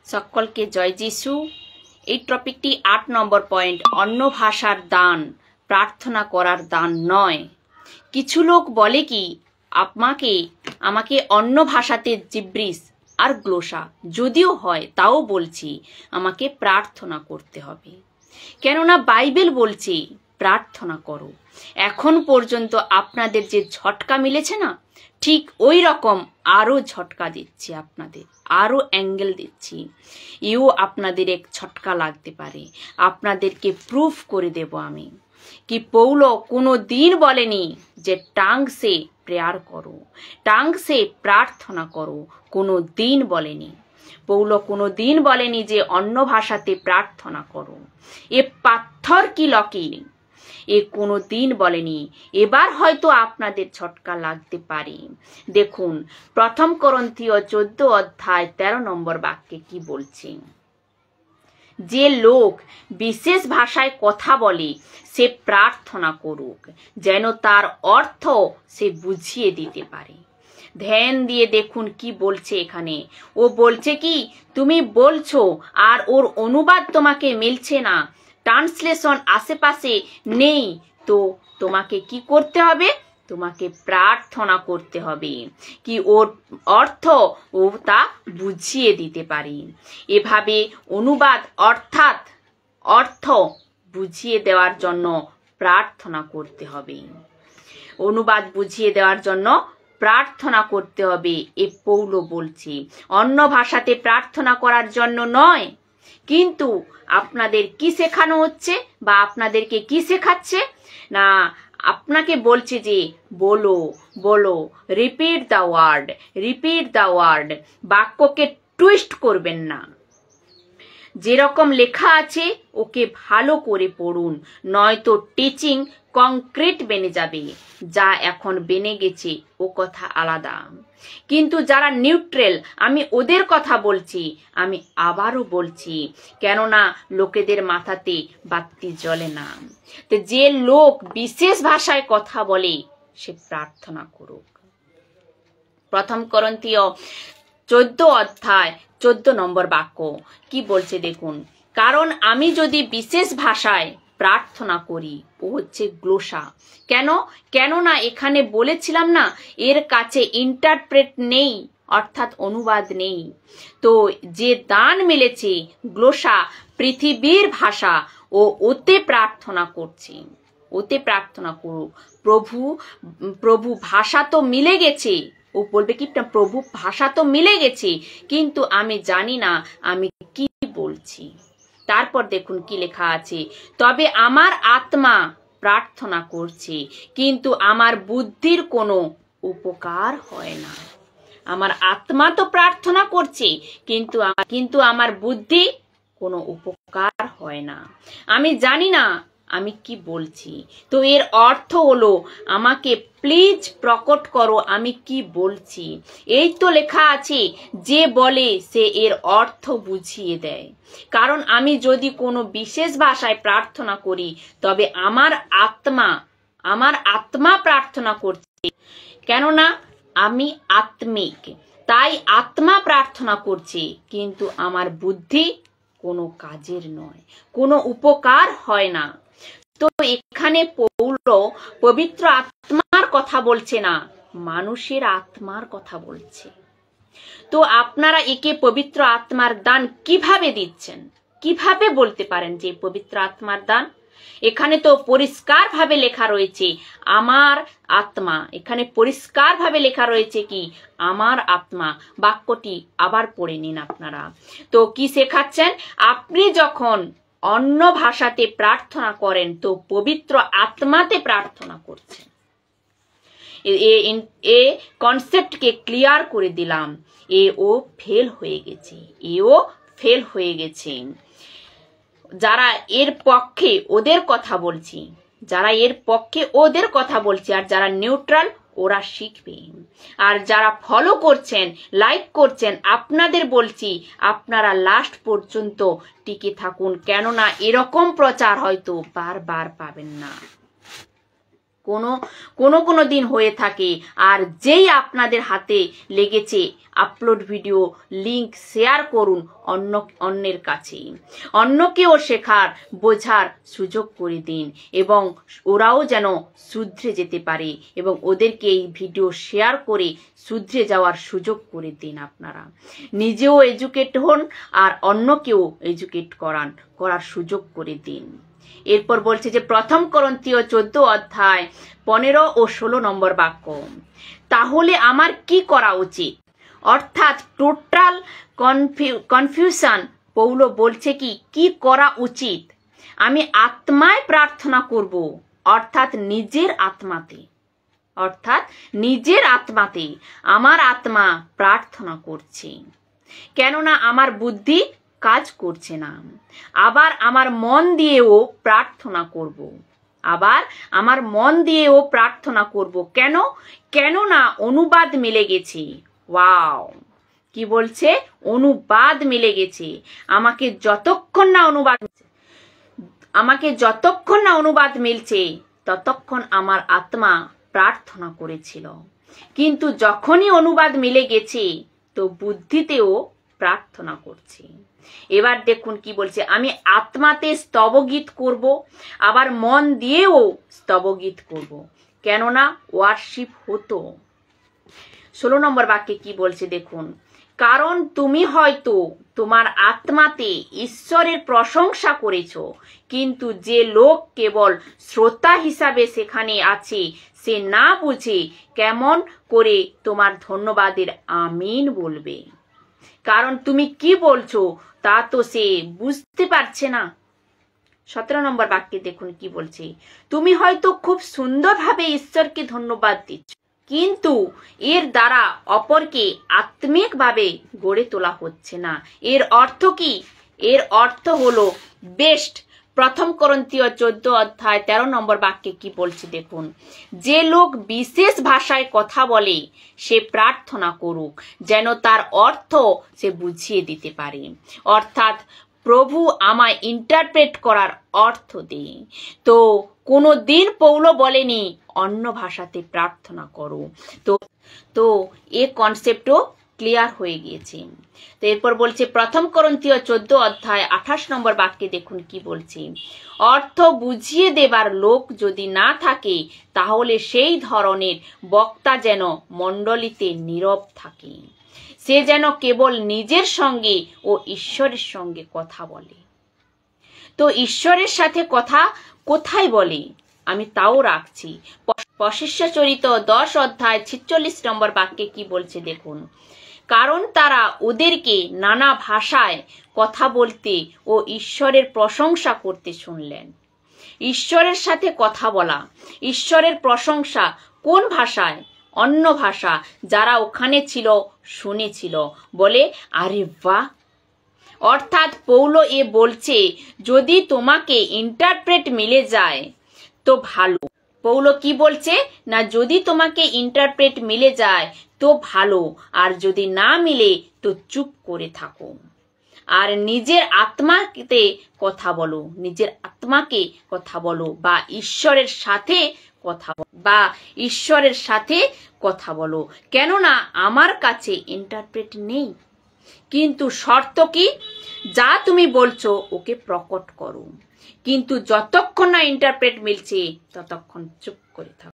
সকলকে জয় যিশু। এই টপিকটি ৮ নম্বর পয়েন্ট, অন্য ভাষার দান প্রার্থনা করার দান নয়। কিছু লোক বলে কি আমাকে অন্য ভাষাতে জিব্রিস আর গ্লোসা যদিও হয় তাও বলছি আমাকে প্রার্থনা করতে হবে, কেননা বাইবেল বলছে প্রার্থনা করো। এখন পর্যন্ত আপনাদের যে ঝটকা মিলেছে না, ঠিক ওই রকম আরো ঝটকা দিচ্ছি, আপনাদের আরো অ্যাঙ্গেল দিচ্ছি। আপনাদের এক ঝটকা লাগতে পারে, আপনাদেরকে প্রুফ করে দেব আমি কি পৌল কোনো দিন বলেনি যে টাংসে প্রেয়ার করো, টাংসে প্রার্থনা করো, কোনো দিন বলেনি। পৌল কোনো দিন বলেনি যে অন্য ভাষাতে প্রার্থনা করো। এ পাথর কি লকি, এ কোনো দিন বলেনি। এবার হয়তো আপনাদের ঝটকা লাগতে পারে। দেখুন ১ করন্থীয় ১৪ অধ্যায় ১৩ নম্বর বাক্যে কি বলছে, যে লোক বিশেষ ভাষায় কথা বলে সে প্রার্থনা করুক, যেন তার অর্থ সে বুঝিয়ে দিতে পারে। ধ্যান দিয়ে দেখুন কি বলছে এখানে। ও বলছে কি তুমি বলছো আর ওর অনুবাদ তোমাকে মিলছে না, ট্রান্সলেশন আশেপাশে নেই, তো তোমাকে কি করতে হবে? তোমাকে প্রার্থনা করতে হবে কি ওর অর্থ ও তা বুঝিয়ে দিতে পারি। এভাবে অনুবাদ অর্থাৎ অর্থ বুঝিয়ে দেওয়ার জন্য প্রার্থনা করতে হবে, অনুবাদ বুঝিয়ে দেওয়ার জন্য প্রার্থনা করতে হবে। এ পৌল বলছি অন্য ভাষাতে প্রার্থনা করার জন্য নয়। কিন্তু আপনাদের কি শেখানো হচ্ছে বা আপনাদেরকে কি শেখাচ্ছে না, আপনাকে বলছে যে বলো বলো, repeat the word, repeat the word. বাক্যকে টুইস্ট করবেন না, যেরকম লেখা আছে ওকে ভালো করে পড়ুন, নয়তো টিচিং কংক্রিট বেনে যাবে। যা এখন বেনে গেছে ও কথা আলাদা, কিন্তু যারা নিউট্রাল আমি ওদের কথা বলছি, আমি আবারও বলছি, কেননা লোকেদের মাথাতে বাতি জ্বলে না। তো যে লোক বিশেষ ভাষায় কথা বলে সে প্রার্থনা করুক। ১ করন্থীয় ১৪ অধ্যায় ১৪ নম্বর বাক্য কি বলছে দেখুন, কারণ আমি যদি বিশেষ ভাষায় প্রার্থনা করি, ও হচ্ছে গ্লোসা। কেননা এখানে বলেছিলাম না, এর কাছে ইন্টারপ্রেট নেই, অর্থাৎ অনুবাদ নেই। তো যে দান মিলেছে গ্লোসা, পৃথিবীর ভাষা, ও ওতে প্রার্থনা করছে, ওতে প্রার্থনা করুক। প্রভু ভাষা তো মিলে গেছে, ও বলবে কি প্রভু ভাষা তো মিলে গেছে, কিন্তু আমি জানি না আমি কি বলছি। তারপর দেখুন কি লেখা আছে, তবে আমার আত্মা প্রার্থনা করছে কিন্তু আমার বুদ্ধির কোনো উপকার হয় না। আমার আত্মা তো প্রার্থনা করছে কিন্তু আমার বুদ্ধি কোনো উপকার হয় না। আমি জানি না আমি কি বলছি। তো এর অর্থ হলো আমাকে প্লিজ প্রকট করো আমি কি বলছি। এই তো লেখা আছে, যে বলে সে এর অর্থ বুঝিয়ে দেয়। কারণ আমি যদি কোনো বিশেষ ভাষায় প্রার্থনা করি, তবে আমার আত্মা প্রার্থনা করছে, কেননা আমি আত্মিক, তাই আত্মা প্রার্থনা করছে, কিন্তু আমার বুদ্ধি কোনো কাজের নয়, কোনো উপকার হয় না। তো এখানে পৌল পবিত্র আত্মার কথা বলছে না, মানুষের আত্মার কথা বলছে। তো আপনারা একে পবিত্র আত্মার দান কিভাবে দিচ্ছেন, কিভাবে বলতে পারেন যে পবিত্র আত্মার দান? এখানে তো পরিষ্কার ভাবে লেখা রয়েছে আমার আত্মা, এখানে পরিষ্কার ভাবে লেখা রয়েছে কি আমার আত্মা। বাক্যটি আবার পড়ে নিন আপনারা। তো কি শেখাচ্ছেন, আপনি যখন অন্য ভাষাতে প্রার্থনা করেন তো পবিত্র আত্মাতে প্রার্থনা করছেন। এ কনসেপ্টকে ক্লিয়ার করে দিলাম। ও ফেল হয়ে গেছে, ফেল হয়ে গেছে। যারা এর পক্ষে ওদের কথা বলছি, আর যারা নিউট্রাল ওরা শিখবে। আর যারা ফলো করছেন, লাইক করছেন, আপনাদের বলছি আপনারা লাস্ট পর্যন্ত টিকে থাকুন, কেননা এরকম প্রচার হয়তো বারবার পাবেন না। কোনো দিন হয়ে থাকে। আর যেই আপনাদের হাতে লেগেছে আপলোড ভিডিও লিংক শেয়ার করুন অন্যের কাছে, অন্যকেও শেখার বোঝার সুযোগ করে দিন এবং ওরাও যেন শুধরে যেতে পারে এবং ওদেরকে এই ভিডিও শেয়ার করে শুধরে যাওয়ার সুযোগ করে দিন। আপনারা নিজেও এডুকেট হন আর অন্যকেও এডুকেট করার সুযোগ করে দিন। এরপর বলছে যে 1 করন্থীয় 14 অধ্যায় 15 ও 16 নম্বর বাক্য, তাহলে আমার কি করা উচিত? অর্থাৎ টোটাল কনফিউশন। পৌল বলছে কি করা উচিত? আমি আত্মায় প্রার্থনা করব, অর্থাৎ নিজের আত্মাতে আমার আত্মা প্রার্থনা করছে, কেননা আমার বুদ্ধি কাজ করছে না। আবার আমার মন দিয়েও প্রার্থনা করব। কেননা অনুবাদ মিলে গেছে। ওয়াও, কি বলছে? অনুবাদ মিলে গেছে। আমাকে যতক্ষণ না অনুবাদ মিলছে ততক্ষণ আমার আত্মা প্রার্থনা করেছিল, কিন্তু যখনই অনুবাদ মিলে গেছে তো বুদ্ধিতেও প্রার্থনা করছে। এবার দেখুন কি বলছে, আমি আত্মাতে স্তবগীত করব, আবার মন দিয়েও স্তবগীত করব, কেননা ওয়ার্শিপ হতো। 16 নম্বর বাক্যে কি বলছে দেখুন, কারণ তুমি হয়তো তোমার আত্মাতে ঈশ্বরের প্রশংসা করেছ, কিন্তু যে লোক কেবল শ্রোতা হিসাবে সেখানে আছে সে না বুঝে কেমন করে তোমার ধন্যবাদের আমিন বলবে, কারণ তুমি কি বলছো তা তো সে বুঝতে পারছে না। 17 নম্বর বাক্যে দেখুন কি বলছে, তুমি হয়তো খুব সুন্দরভাবে ঈশ্বরকে ধন্যবাদ দিচ্ছ, কিন্তু এর দ্বারা অপরকে আত্মিকভাবে গড়ে তোলা হচ্ছে না। এর অর্থ কি? এর অর্থ হলো বেস্ট। 1 করন্থীয় 14 অধ্যায় 13 নম্বর বাক্যে কি বলছে দেখুন, যে লোক বিশেষ ভাষায় কথা বলে সে প্রার্থনা করুক, যেন তার অর্থ সে বুঝিয়ে দিতে পারে। অর্থাৎ প্রভু আমায় ইন্টারপ্রেট করার অর্থ দেয়। তো কোনো দিন পৌল বলেনি অন্য ভাষাতে প্রার্থনা করো। তো এ কনসেপ্টও ক্লিয়ার হয়ে গিয়েছে। তো এরপর বলছে 1 করন্থীয় 14 অধ্যায় 28 নম্বর বাক্যে দেখুন কি বলছে, অর্থ বুঝিয়ে দেবার লোক যদি না থাকে তাহলে সেই ধরনের বক্তা যেন মণ্ডলীতে নীরব থাকে, সে যেন কেবল নিজের সঙ্গে ও ঈশ্বরের সঙ্গে কথা বলে। তো ঈশ্বরের সাথে কথা কোথায় বলে? আমি তাও রাখছি। পশিষ্যচরিত 10 অধ্যায় 46 নম্বর বাক্যে কি বলছে দেখুন, কারণ তারা ওদেরকে নানা ভাষায় কথা বলতে ও ঈশ্বরের প্রশংসা করতে শুনলেন। ঈশ্বরের সাথে কথা বলা, ঈশ্বরের প্রশংসা কোন ভাষায়? অন্য ভাষা। যারা ওখানে ছিল শুনেছিল, বলে আরে বাহ। অর্থাৎ পৌল এ বলছে যদি তোমাকে ইন্টারপ্রেট মিলে যায় তো ভালো। পৌল কি বলছে না, যদি তোমাকে ইন্টারপ্রেট মিলে যায় তো ভালো, আর যদি না মিলে তো চুপ করে থাকো আর নিজের আত্মাকে কথা বলো বা ঈশ্বরের সাথে কথা বলো, কেননা আমার কাছে ইন্টারপ্রেট নেই। কিন্তু শর্ত কি? যা তুমি বলছো ওকে প্রকট করো, কিন্তু যতক্ষণ না ইন্টারপ্রেট মিলছে ততক্ষণ চুপ করে থাকো।